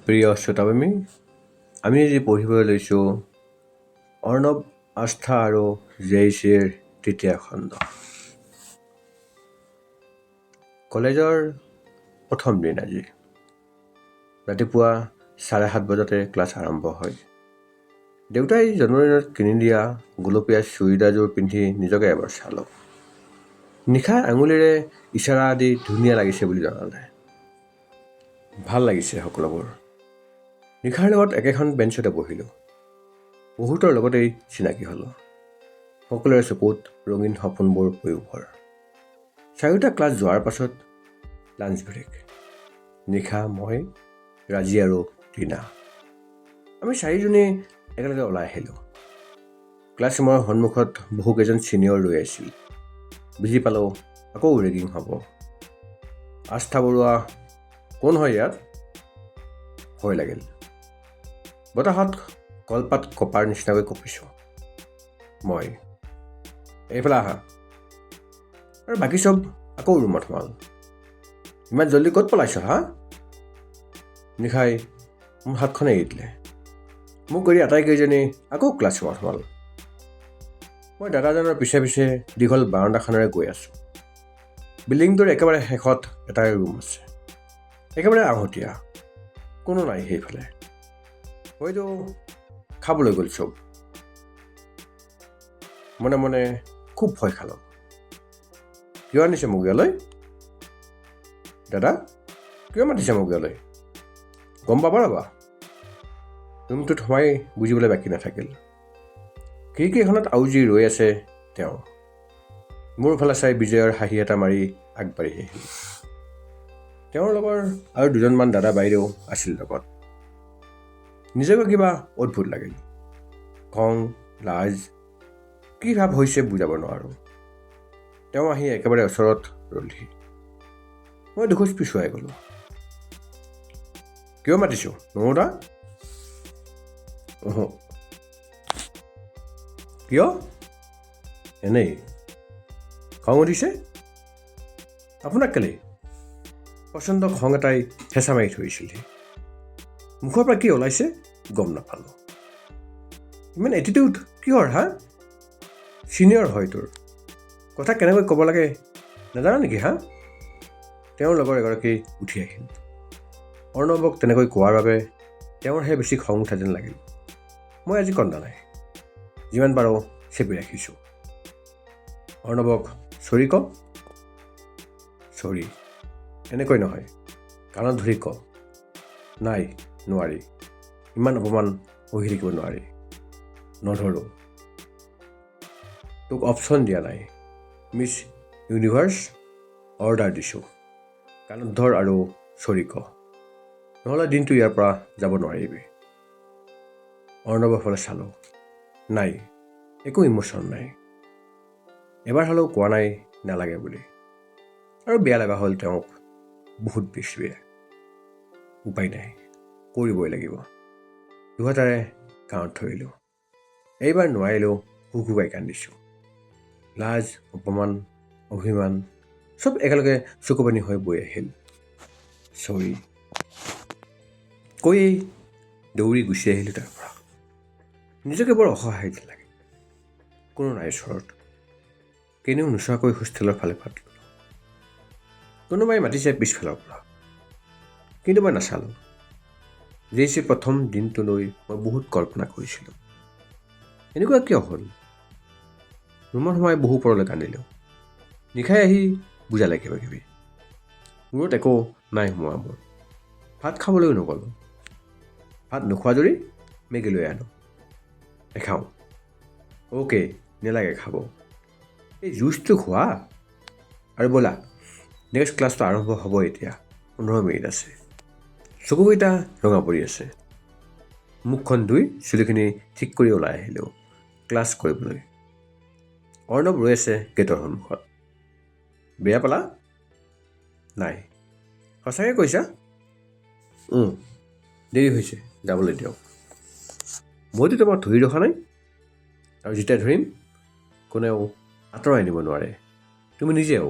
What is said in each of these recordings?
প্ৰিয় শ্ৰোতাপ্ৰেমী, আমি আজি পঢ়িবলৈ লৈছোঁ অৰ্ণৱ, আস্থা আৰু জেইচিৰ তৃতীয় খণ্ড। কলেজৰ প্ৰথম দিন আজি। ৰাতিপুৱা 7:30 বজাতে ক্লাছ আৰম্ভ হয়। দেউতাই জন্মদিনত কিনি দিয়া গোলপীয়া চুৰিদাৰযোৰ পিন্ধি নিজকে এবাৰ চালোঁ। নিশা আঙুলিৰে ইচাৰা দি ধুনীয়া লাগিছে বুলি জনালে। ভাল লাগিছে সকলোবোৰ। নিশাৰ লগত একেখন বেঞ্চতে বহিলোঁ। বহুতৰ লগতেই চিনাকি হ'লোঁ। সকলোৰে চকুত ৰঙীন সপোনবোৰ পয়োভৰ। 4টা ক্লাছ যোৱাৰ পাছত লাঞ্চ ব্ৰেক। নিশা, মই, ৰাজি আৰু ৰীণা। আমি 4জনেই একেলগে ওলাই আহিলোঁ। ক্লাছৰুমৰ সন্মুখত বহুকেইজন ছিনিয়ৰ ৰৈ আছিল। বুজি পালোঁ আকৌ ৰেগিং হ'ব। আস্থা বৰুৱা কোন হয় ইয়াত? ভয় লাগিল। বতাহত কলপাত কপাৰ নিচিনাকৈ কঁপিছোঁ। মই, এইফালে আহা। আৰু বাকী চব আকৌ ৰুমত সোমাল। ইমান জল্দি ক'ত পলাইছ হা? নিশাই মোৰ হাতখন এৰি দিলে। মোক কৰি আটাইকেইজনী আকৌ ক্লাছৰুমত সোমাল। মই দাদাজনৰ পিছে পিছে দীঘল বাৰাণ্ডাখনেৰে গৈ আছোঁ। বিল্ডিংটোৰ একেবাৰে শেষত এটা ৰুম আছে। একেবাৰে আহতীয়া, কোনো নাই সেইফালে। হয়তো খাবলৈ গ'ল চব। মনে মনে খুব ভয় খালোঁ। কিয় আনিছে মোক ইয়ালৈ? দাদা, কিয় মাতিছে মোক ইয়ালৈ? গম পাবা ৰ'বা। ৰুমটোত সোমাই বুজিবলৈ বাকী নাথাকিল। খিৰিকীখনত আউজি ৰৈ আছে তেওঁ। মোৰ ফালে চাই বিজয়ৰ হাঁহি এটা মাৰি আগবাঢ়ি আহিল। তেওঁৰ লগৰ আৰু 2জনমান দাদা বাইদেউ আছিল লগত। নিজকে কিবা অদ্ভুত লাগিল। খং, লাজ, কি ভাৱ হৈছে বুজাব নোৱাৰোঁ। তেওঁ আহি একেবাৰে ওচৰত ৰলহি। মই দুখোজ পিছুৱাই গ'লোঁ। কিয় মাতিছোঁ নমতা? কিয়? এনেই। খং উঠিছে? আপোনাক কেলেই? প্ৰচণ্ড খং এটাই হেঁচা মাৰি ধৰিছিলহি। মুখৰ পৰা কি ওলাইছে গম নাপালোঁ। ইমান এটিটিউড কিহৰ হা? ছিনিয়ৰ হয় তোৰ, কথা কেনেকৈ ক'ব লাগে নাজানা নেকি হা? তেওঁৰ লগৰ এগৰাকী উঠি আহিল। অৰ্ণৱক তেনেকৈ কোৱাৰ বাবে তেওঁৰহে বেছি খং উঠা যেন লাগিল। মই আজি কন্দা নাই, যিমান পাৰোঁ চেপি ৰাখিছোঁ। অৰ্ণৱক চৰি ক। চৰি এনেকৈ নহয়, কাণত ধৰি ক। নাই, নোৱাৰি। ইমান অপমান সহি থাকিব নোৱাৰি। নধৰোঁ। তোক অপশ্যন দিয়া নাই। মিছ ইউনিভাৰ্ছ অৰ্ডাৰ দিছোঁ। কাণত ধৰ আৰু চৰি ক, নহ'লে দিনটো ইয়াৰ পৰা যাব নোৱাৰিবি। অৰ্ণৱৰ ফালে চালোঁ। নাই, একো ইমোশ্যন নাই। এবাৰ হ'লেও কোৱা নাই নালাগে বুলি। আৰু বেয়া লগা হ'ল তেওঁক বহুত বেছিয়ে। উপায় নাই, কৰিবই লাগিব। দুহাতেৰে কাণত ধৰিলোঁ। এইবাৰ নোৱাৰিলেও হুকুকাই কান্দিছোঁ। লাজ, অপমান, অভিমান চব একেলগে চকুপানী হৈ বৈ আহিল। চৰি কৈয়েই দৌৰি গুচি আহিলোঁ তাৰ পৰা। নিজকে বৰ অসহায় লাগে। কোনো নাই ওচৰত। কেনিও নোচোৱাকৈ হোষ্টেলৰ ফালে পাতিলোঁ। কোনোবাই মাতিছে পিছফালৰ পৰা, কিন্তু মই নাচালোঁ। জেইচি প্ৰথম দিনটোলৈ মই বহুত কল্পনা কৰিছিলোঁ। এনেকুৱা কিয় হ'ল? ৰুমত সোমাই বহু পৰলৈ কান্দিলোঁ। নিশাই আহি বুজালে কিবা কিবি। মূৰত একো নাই সোমোৱা মোৰ। ভাত খাবলৈও নগ'লোঁ। ভাত নোখোৱা যদি মেগী লৈ আনো। নেখাওঁ। অ'কে, নেলাগে খাব। এই জুচটো খোৱা আৰু ব'লা, নেক্সট ক্লাছটো আৰম্ভ হ'ব এতিয়া। 15 মিনিট আছে। চকুকেইটা ৰঙা পৰি আছে। মুখখন ধুই চুলিখিনি ঠিক কৰি ওলাই আহিলোঁ ক্লাছ কৰিবলৈ। অৰ্ণৱ ৰৈ আছে গেটৰ সন্মুখত। বেয়া পালা? নাই। সঁচাকৈ কৈছা? দেৰি হৈছে, যাবলৈ দিয়ক। মইতো তোমাক ধৰি ৰখা নাই, আৰু যেতিয়া ধৰিম কোনেও আঁতৰাই নিব নোৱাৰে। তুমি নিজেও।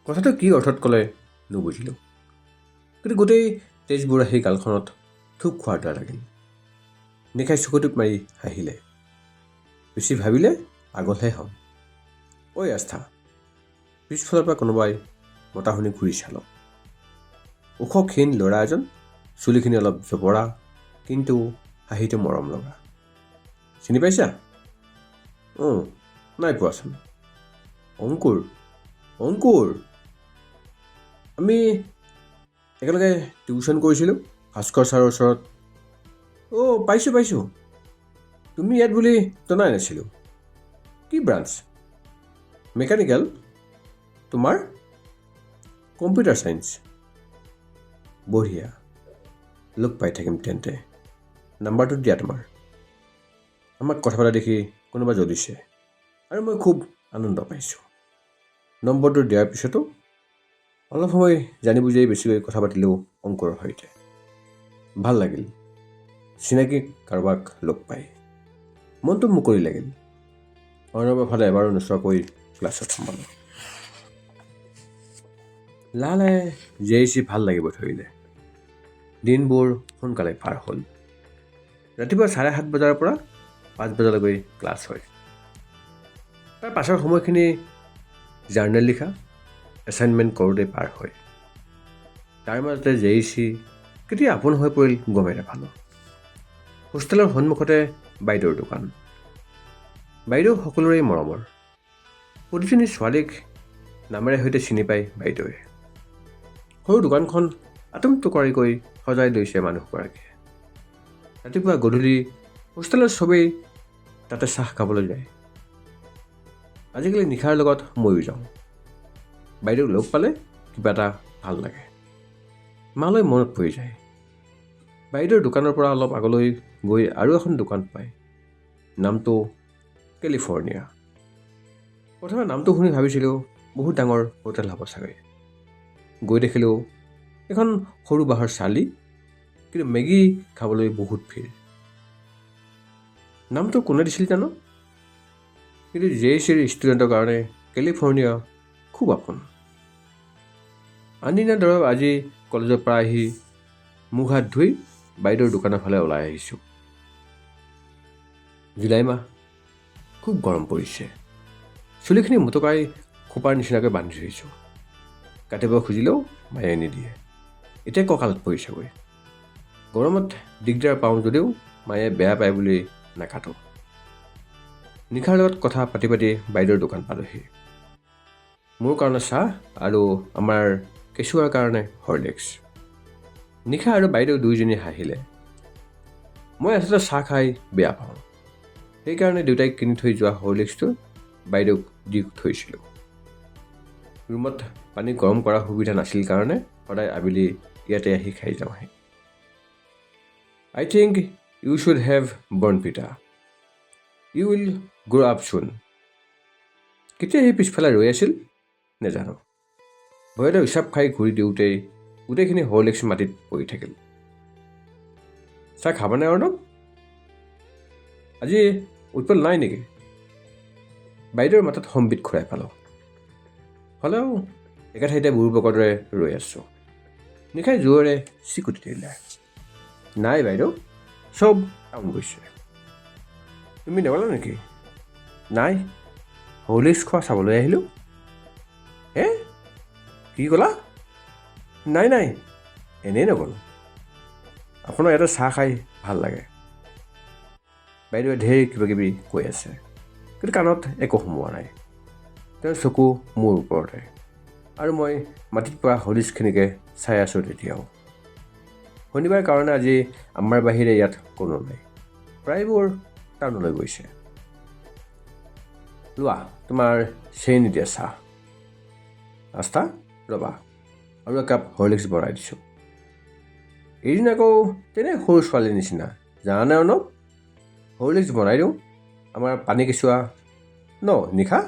কথাটো কি অৰ্থত ক'লে নুবুজিলোঁ, কিন্তু গোটেই তেজবোৰ আহি গালখনত থুপ খোৱাৰ দৰে লাগিল। নিশাই চকুটোপ মাৰি হাঁহিলে। বেছি ভাবিলে পাগলহে হ'ম। ঐ আস্থা, পিছফালৰ পৰা কোনোবাই মতা শুনি ঘূৰি চালক। ওখ ক্ষীণ ল'ৰা এজন, চুলিখিনি অলপ জবৰা, কিন্তু হাঁহিটো মৰম লগা। চিনি পাইছা? নাই পোৱাচোন। অংকুৰ, অংকুৰ। আমি একেলগে টিউশ্যন কৰিছিলোঁ ভাস্কৰ ছাৰৰ ওচৰত। পাইছোঁ। তুমি ইয়াত বুলি জনাই নাছিলোঁ। কি ব্ৰাঞ্চ? মেকানিকেল। তোমাৰ? Computer science. বঢ়িয়া, লগ পাই থাকিম তেন্তে। নাম্বাৰটো দিয়া তোমাৰ। আমাক কথা পতা দেখি কোনোবা জ্বলিছে আৰু মই খুব আনন্দ পাইছোঁ। নম্বৰটো দিয়াৰ পিছতো অলপ সময় জানি বুজিয়েই বেছিকৈ কথা পাতিলোঁ অংকুৰৰ সৈতে। ভাল লাগিল চিনাকি কাৰোবাক লগ পাই। মনটো মুকলি লাগিল। অৰ্ণৱৰ ফালে এবাৰো নোচোৱাকৈ ক্লাছত সোমালোঁ। লাহে লাহে ভাল লাগিব ধৰিলে। দিনবোৰ সোনকালে পাৰ হ'ল। ৰাতিপুৱা 7:30 বজাৰ পৰা 5 বজালৈকে ক্লাছ হয়। তাৰ পাছৰ সময়খিনি জাৰ্নেল লিখা, এছাইনমেণ্ট কৰোঁতে পাৰ হয়। তাৰ মাজতে কেতিয়া আপোন হৈ পৰিল গমেই নাপালোঁ। হোষ্টেলৰ সন্মুখতে বাইদেউৰ দোকান। বাইদেউ সকলোৰে মৰমৰ। প্ৰতিজনী ছোৱালীক নামেৰে সৈতে চিনি পায় বাইদেৱে। সৰু দোকানখন আটোমটোকাৰিকৈ সজাই লৈছে মানুহগৰাকীয়ে। ৰাতিপুৱা গধূলি হোষ্টেলৰ চবেই তাতে চাহ খাবলৈ যায়। আজিকালি নিশাৰ লগত ময়ো যাওঁ। বাইদেউক লগ পালে কিবা এটা ভাল লাগে। মালৈ মনত পৰি যায়। বাইদেউৰ দোকানৰ পৰা অলপ আগলৈ গৈ আৰু এখন দোকান পায়। নামটো কেলিফৰ্ণিয়া। প্ৰথমে নামটো শুনি ভাবিছিলোঁ বহুত ডাঙৰ হোটেল হ'ব চাগে। গৈ দেখিলোঁ এখন সৰু বাঁহৰ চালি, কিন্তু মেগী খাবলৈ বহুত ভিৰ। নামটো কোনে দিছিল জানো, কিন্তু ষ্টুডেণ্টৰ কাৰণে কেলিফৰ্ণিয়া খুব আপোন। আনদিনাৰ দৰে আজি কলেজৰ পৰা আহি মুখ হাত ধুই বাইদেউৰ দোকানৰ ফালে ওলাই আহিছোঁ। জুলাই মাহ, খুব গৰম পৰিছে। চুলিখিনি মোটোকাই খোপাৰ নিচিনাকৈ বান্ধি থৈছোঁ। কাটিব খুজিলেও মায়ে নিদিয়ে। এতিয়া কঁকালত পৰিছেগৈ। গৰমত দিগদাৰ পাওঁ যদিও মায়ে বেয়া পায় বুলি নাকাটো। নিশাৰ লগত কথা পাতি পাতি বাইদেউৰ দোকান পালোহি। মোৰ কাৰণে চাহ আৰু আমাৰ কেঁচুৱাৰ কাৰণে হৰলিক্স। নিশা আৰু বাইদেউ দুয়োজনী হাঁহিলে। মই আচলতে চাহ খাই বেয়া পাওঁ। সেইকাৰণে দেউতাই কিনি থৈ যোৱা হৰলিক্সটো বাইদেউক দি থৈছিলোঁ। ৰুমত পানী গৰম কৰাৰ সুবিধা নাছিল কাৰণে সদায় আবেলি ইয়াতে আহি খাই যাওঁহি। I think you should have Bournvita. You will grow up soon. কেতিয়া সি পিছফালে ৰৈ আছিল নেজানো। ভয়তে হিচাপ খাই ঘূৰি দিওঁতেই গোটেইখিনি হৰলিক্স মাটিত পৰি থাকিল। চাহ খাবানে অৰ্ণৱ? আজি উৎপল নাই নেকি? বাইদেউৰ মাতত সম্বিত ঘূৰাই পালোঁ। হ'লেও একে ঠাইতে বুৰুবকৰ দৰে ৰৈ আছোঁ। নিশাই জোৰেৰে চিকুটি দিলে। নাই বাইদেউ, চব টাউন গৈছে। তুমি নগলা নেকি? নাই, হৰলিক্স খোৱা চাবলৈ আহিলোঁ। হে, কি ক'লা? নাই, এনেই নগ'লোঁ। আপোনাৰ ইয়াতে চাহ খাই ভাল লাগে। বাইদেৱে ঢেৰ কিবাকিবি কৈ আছে, কিন্তু কাণত একো সোমোৱা নাই। তেওঁৰ চকু মোৰ ওপৰতে, আৰু মই মাটিত পৰা হৰলিক্সখিনিকে চাই আছোঁ তেতিয়াও। শনিবাৰ কাৰণে আজি আমাৰ বাহিৰে ইয়াত কোনো নাই। প্ৰায়বোৰ টাউনলৈ গৈছে। লোৱা তোমাৰ চেনি দিয়া চাহ। আস্থা, ৰ'বা, আৰু একাপ হৰলিক্স বনাই দিছোঁ। এদিন আকৌ তেনে সৰু ছোৱালীৰ নিচিনা, জানানে অৰ্ণৱ? হৰলিক্স বনাই দিওঁ, আমাৰ পানী কেঁচুৱা ন নিশা।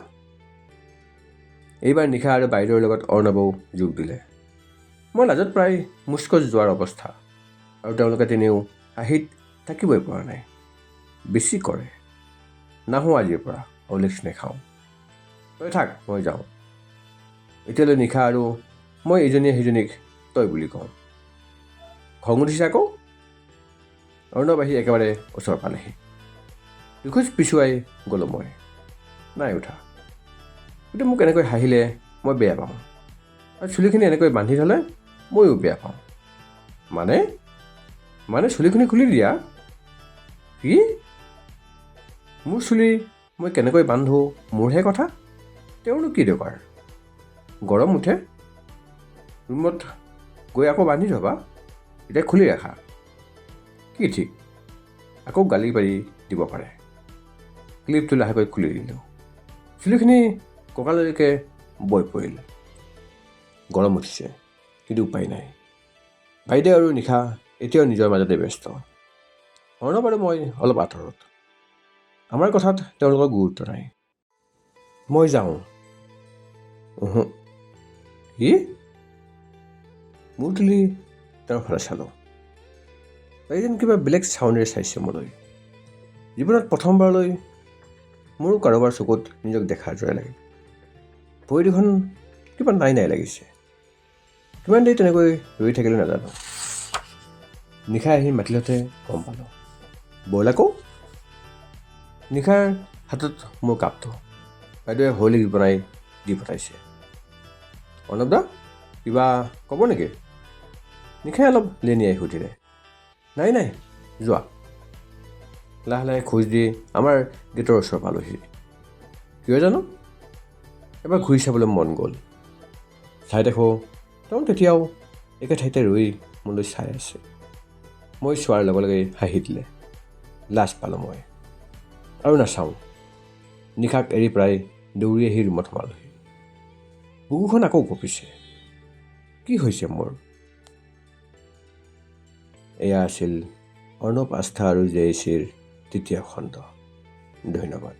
এইবাৰ নিশা আৰু বাইদেউৰ লগত অৰ্ণৱও যোগ দিলে। মই লাজত প্ৰায় মুচকত যোৱাৰ অৱস্থা, আৰু তেওঁলোকে তেনেও হাঁহিত থাকিবই পৰা নাই। বেছি কৰে। নাহোঁ আজিৰ পৰা, হৰলিক্স নেখাওঁ। তই থাক, মই যাওঁ। এতিয়ালৈ নিশা আৰু মই ইজনীয়ে সিজনীক তই বুলি কওঁ। খং উঠিছে আকৌ। অৰ্ণৱ আহি একেবাৰে ওচৰ পালেহি। দুখোজ পিছুৱাই গ'লোঁ মই। নাই উঠা। কিন্তু মোক এনেকৈ হাঁহিলে মই বেয়া পাওঁ, আৰু চুলিখিনি এনেকৈ বান্ধি থ'লে ময়ো বেয়া পাওঁ। মানে চুলিখিনি খুলি দিয়া? কি? মোৰ চুলি মই কেনেকৈ বান্ধো মোৰহে কথা, তেওঁৰনো কি দৰকাৰ? গৰম উঠে, ৰুমত গৈ আকৌ বান্ধি থ'বা, এতিয়া খুলি ৰাখা। কি ঠিক, আকৌ গালি পাৰি দিব পাৰে। ক্লিপটো লাহেকৈ খুলি দিলোঁ। চুলিখিনি কঁকাললৈকে বৈ পৰিল। গৰম উঠিছে, কিন্তু উপায় নাই। বাইদেউ আৰু নিশা এতিয়াও নিজৰ মাজতে ব্যস্ত। অৰ্ণৱ আৰু মই অলপ আঁতৰত। আমাৰ কথাত তেওঁলোকৰ গুৰুত্ব নাই। মই যাওঁ। কি? মূৰ তুলি তেওঁৰ ফালে চালোঁ। তাই যেন কিবা বেলেগ চাউনেৰে চাইছে মোলৈ। জীৱনত প্ৰথমবাৰলৈ মোৰো কাৰোবাৰ চকুত নিজক দেখাৰ দৰে লাগে। ভৰি দুখন কিবা নাই লাগিছে। কিমান দেৰি তেনেকৈ ৰৈ থাকিলে নাজানো। নিশাই আহি মাতিলতে গম পালোঁ। ব'ল আকৌ। নিশাৰ হাতত মোৰ কাপটো। বাইদেৱে হৰলিক্স বনাই দি পঠাইছে। অৰ্ণৱ দা, কিবা ক'ব নেকি? নিশাই অলপ লেনিয়াই সুধিলে। নাই, যোৱা। লাহে লাহে খোজ দি আমাৰ গেটৰ ওচৰ পালোহি। কিয় জানো এবাৰ ঘূৰি চাবলৈ মন গ'ল। চাই দেখোঁ তেওঁ তেতিয়াও একে ঠাইতে ৰৈ মোলৈ চাই আছে। মই চোৱাৰ লগে লগে হাঁহি দিলে। লাজ পালোঁ মই, আৰু নাচাওঁ। নিশাক এৰি প্ৰায় দৌৰি আহি ৰুমত সোমালোহি। বুকুখন আকৌ কঁপিছে। কি হৈছে মোৰ? এয়া আছিল অৰ্ণৱ আস্থা আৰু জেএচিৰ তৃতীয় খণ্ড। ধন্যবাদ।